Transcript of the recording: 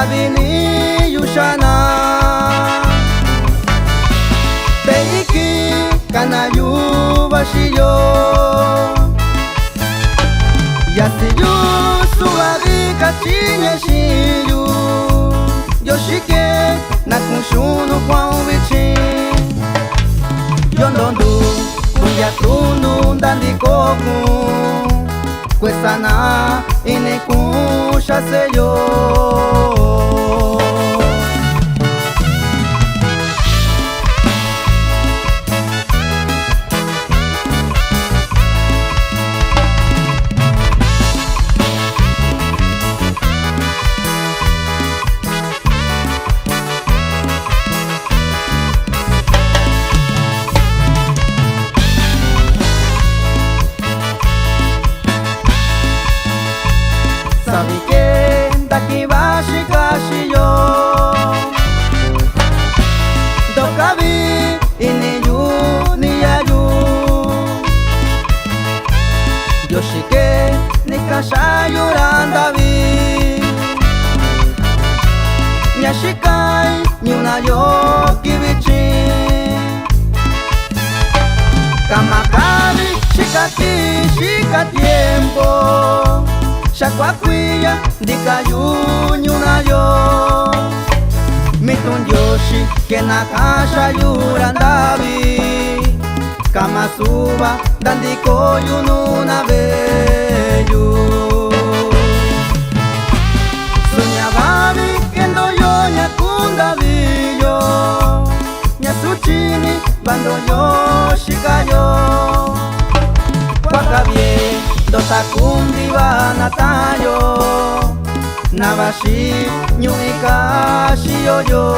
bini yushana Beiki kanayu bashiyo Yasiyu suari kachinya shiyu Yoshike nakunshunu kwa ubichin Yondondu kunyatundu ndandikoku Kwesana inekusha seyo Sabike takibashi kashiyo Dokabi iniyu niyayu Yoshike nikashayu randabi Nyashikai nyunayo kibichi Kamakari shikati shika tiempo Shakwakuya ndikayunyu nayo Mitundyoshi kenakasha yurandabi Kamasuba dandikoyunu nabeyu Sunyababi kendoyo nyakundabiyo Nyasuchini bandoyo shikayo Wakabye Dotakundi banatayo Nabashi nyuika shiyoyo